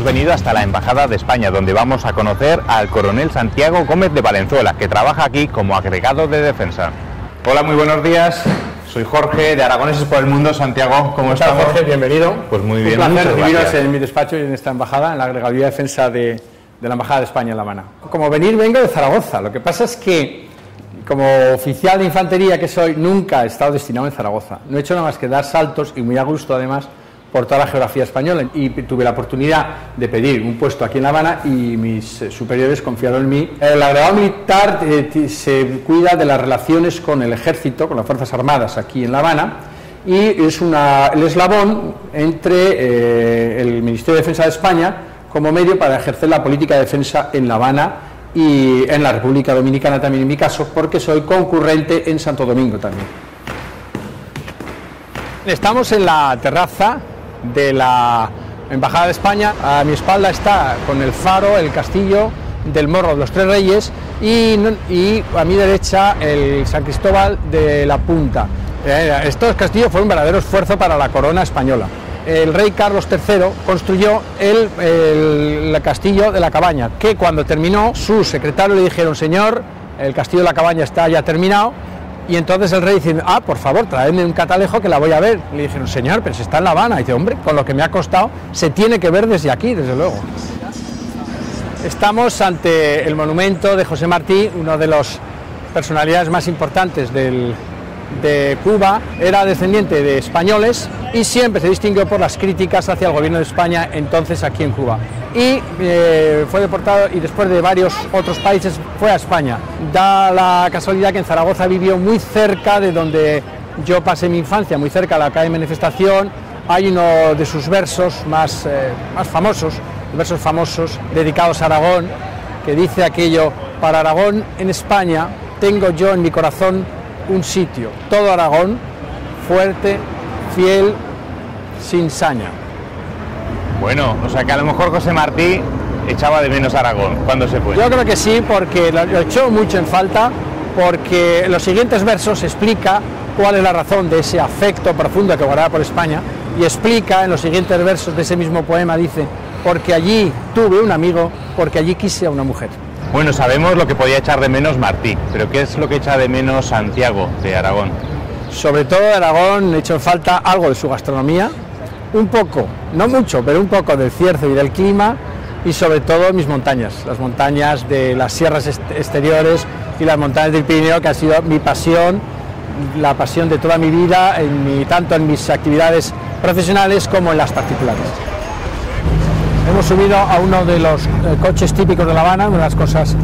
hemos venido hasta la Embajada de España, donde vamos a conocer al coronel Santiago Gómez de Valenzuela, que trabaja aquí como agregado de defensa. Hola, muy buenos días. Soy Jorge, de Aragoneses por el Mundo. Santiago, ¿cómo estás? Jorge, bienvenido. Pues muy bien. Un placer recibiros en mi despacho y en esta embajada, en la agregaduría de defensa de la Embajada de España en La Habana. Como vengo de Zaragoza. Lo que pasa es que, como oficial de infantería que soy, nunca he estado destinado en Zaragoza. No he hecho nada más que dar saltos, y muy a gusto además, por toda la geografía española, y tuve la oportunidad de pedir un puesto aquí en La Habana y mis superiores confiaron en mí. El agregado militar se cuida de las relaciones con el ejército, con las Fuerzas Armadas aquí en La Habana, y es el eslabón entre el Ministerio de Defensa de España como medio para ejercer la política de defensa en La Habana y en la República Dominicana también, en mi caso, porque soy concurrente en Santo Domingo también. Estamos en la terraza de la Embajada de España. A mi espalda está con el faro, el castillo del Morro de los Tres Reyes, y a mi derecha el San Cristóbal de la Punta. Estos castillos fueron un verdadero esfuerzo para la corona española. El rey Carlos III construyó el castillo de la Cabaña, que cuando terminó, su secretario le dijeron: señor, el castillo de la Cabaña está ya terminado. Y entonces el rey dice: por favor, traedme un catalejo que la voy a ver. Le dijeron: señor, pero si está en La Habana. Y dice: hombre, con lo que me ha costado, se tiene que ver desde aquí, desde luego. Estamos ante el monumento de José Martí, una de las personalidades más importantes de Cuba. Era descendiente de españoles y siempre se distinguió por las críticas hacia el gobierno de España entonces aquí en Cuba. Y fue deportado, y después de varios otros países fue a España. Da la casualidad que en Zaragoza vivió muy cerca de donde yo pasé mi infancia, muy cerca de la calle Manifestación. Hay uno de sus versos más famosos, versos famosos dedicados a Aragón, que dice aquello: para Aragón en España tengo yo en mi corazón un sitio, todo Aragón, fuerte, fiel, sin saña. Bueno, o sea que a lo mejor José Martí echaba de menos a Aragón cuando se fue. Yo creo que sí, porque lo echó mucho en falta, porque en los siguientes versos explica cuál es la razón de ese afecto profundo que guardaba por España, y explica en los siguientes versos de ese mismo poema, dice: porque allí tuve un amigo, porque allí quise a una mujer. Bueno, sabemos lo que podía echar de menos Martí, pero ¿qué es lo que echa de menos Santiago de Aragón? Sobre todo de Aragón echó en falta algo de su gastronomía, un poco, no mucho, pero un poco del cierzo y del clima, y sobre todo mis montañas, las montañas de las sierras exteriores y las montañas del Pirineo, que ha sido mi pasión, la pasión de toda mi vida, tanto en mis actividades profesionales como en las particulares. Hemos subido a uno de los coches típicos de La Habana, una de las cosas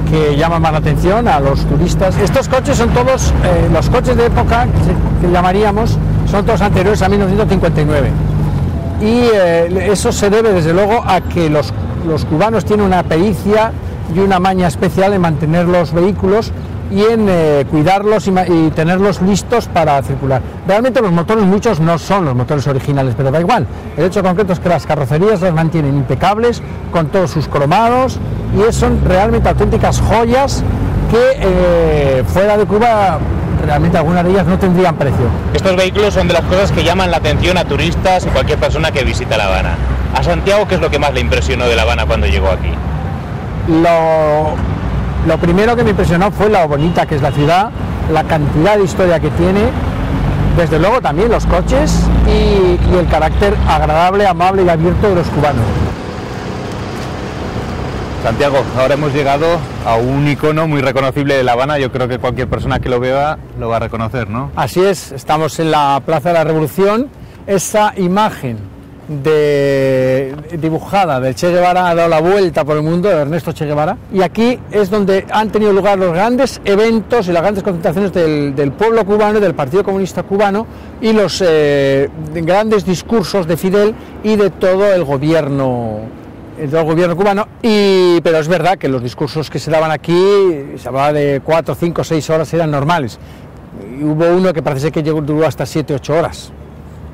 que llaman más la atención a los turistas. Estos coches son todos, los coches de época, que llamaríamos, son todos anteriores a 1959. Y eso se debe desde luego a que los cubanos tienen una pericia y una maña especial en mantener los vehículos y en cuidarlos y tenerlos listos para circular. Realmente los motores, muchos no son los motores originales, pero da igual. El hecho concreto es que las carrocerías las mantienen impecables, con todos sus cromados, y son realmente auténticas joyas que fuera de Cuba realmente algunas de ellas no tendrían precio. Estos vehículos son de las cosas que llaman la atención a turistas y cualquier persona que visita La Habana. A Santiago, ¿qué es lo que más le impresionó de La Habana cuando llegó aquí? Lo primero que me impresionó fue lo bonita que es la ciudad, la cantidad de historia que tiene, desde luego también los coches y el carácter agradable, amable y abierto de los cubanos. Santiago, ahora hemos llegado a un icono muy reconocible de La Habana. Yo creo que cualquier persona que lo vea lo va a reconocer, ¿no? Así es, estamos en la Plaza de la Revolución. Esa imagen dibujada del Che Guevara ha dado la vuelta por el mundo, de Ernesto Che Guevara, y aquí es donde han tenido lugar los grandes eventos y las grandes concentraciones del pueblo cubano y del Partido Comunista Cubano, y los grandes discursos de Fidel y de todo el gobierno cubano. Pero es verdad que los discursos que se daban aquí, se hablaba de 4, 5, 6 horas, eran normales. Y hubo uno que parece que duró hasta 7, 8 horas.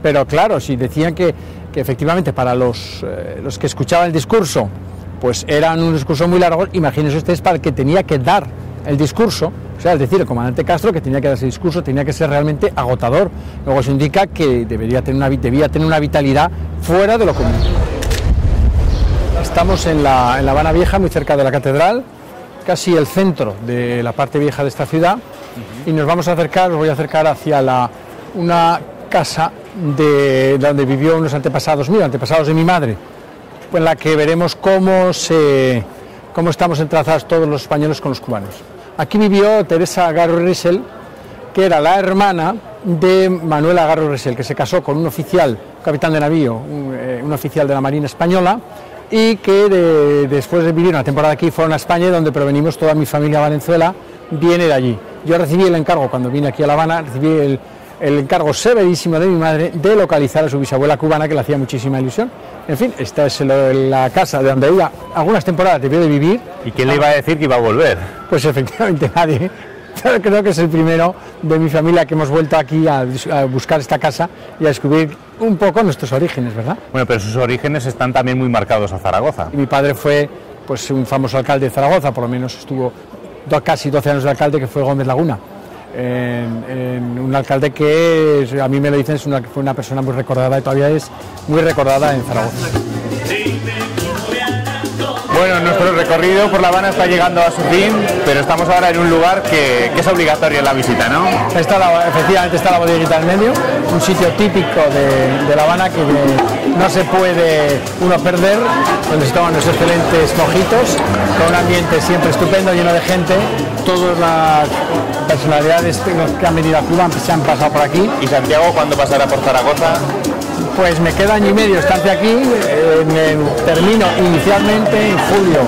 Pero claro, si decían que efectivamente para los que escuchaban el discurso, pues era un discurso muy largo, imagínense ustedes para el que tenía que dar el discurso, o sea, es decir, el comandante Castro, que tenía que dar ese discurso, tenía que ser realmente agotador. Luego se indica que debía tener una vitalidad fuera de lo común. Estamos en la Habana Vieja, muy cerca de la catedral, casi el centro de la parte vieja de esta ciudad, y nos vamos a acercar, os voy a acercar hacia una casa de donde vivió unos antepasados míos, antepasados de mi madre, en la que veremos cómo estamos entrelazados todos los españoles con los cubanos. Aquí vivió Teresa Garro y Risel, que era la hermana de Manuel Garro y Risel, que se casó con un oficial, un capitán de navío, un oficial de la Marina Española, y que después de vivir una temporada aquí fueron a España, donde provenimos toda mi familia Valenzuela, viene de allí. Yo recibí el encargo, cuando vine aquí a La Habana, recibí el encargo severísimo de mi madre de localizar a su bisabuela cubana, que le hacía muchísima ilusión. En fin, esta es la casa de donde ella algunas temporadas debió de vivir. ¿Y quién le iba a decir que iba a volver? Pues efectivamente nadie. Pero creo que es el primero de mi familia que hemos vuelto aquí a buscar esta casa y a descubrir un poco nuestros orígenes, ¿verdad? Bueno, pero sus orígenes están también muy marcados a Zaragoza. Mi padre fue pues un famoso alcalde de Zaragoza, por lo menos estuvo casi 12 años de alcalde, que fue Gómez Laguna. Un alcalde que a mí me lo dicen fue una persona muy recordada y todavía es muy recordada en Zaragoza. Bueno, nuestro recorrido por La Habana está llegando a su fin, pero estamos ahora en un lugar que es obligatorio en la visita, ¿no? Efectivamente está la bodeguita en medio, un sitio típico de La Habana que no se puede uno perder, donde se toman los excelentes mojitos, con un ambiente siempre estupendo, lleno de gente. Todas las personalidades que han venido a Cuba se han pasado por aquí. ¿Y Santiago cuándo pasará por Zaragoza? Pues me queda año y medio estancia aquí, termino inicialmente en julio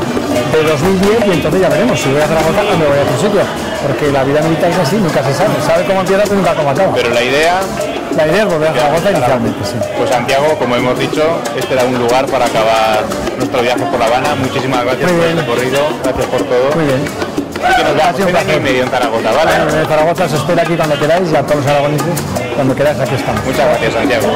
de 2010 y entonces ya veremos si voy a Zaragoza o me voy a otro sitio, porque la vida militar es así, nunca se sabe cómo empieza pero nunca cómo acaba. Pero la idea es volver a Zaragoza inicialmente, sí. Pues Santiago, como hemos dicho, este era un lugar para acabar nuestro viaje por La Habana. Muchísimas gracias por el recorrido, gracias por todo. Muy bien. Y que nos veamos en año y medio en Zaragoza, ¿vale? Bueno, en Zaragoza se espera aquí cuando queráis y a todos los aragoneses, cuando queráis aquí estamos. Muchas gracias, Santiago.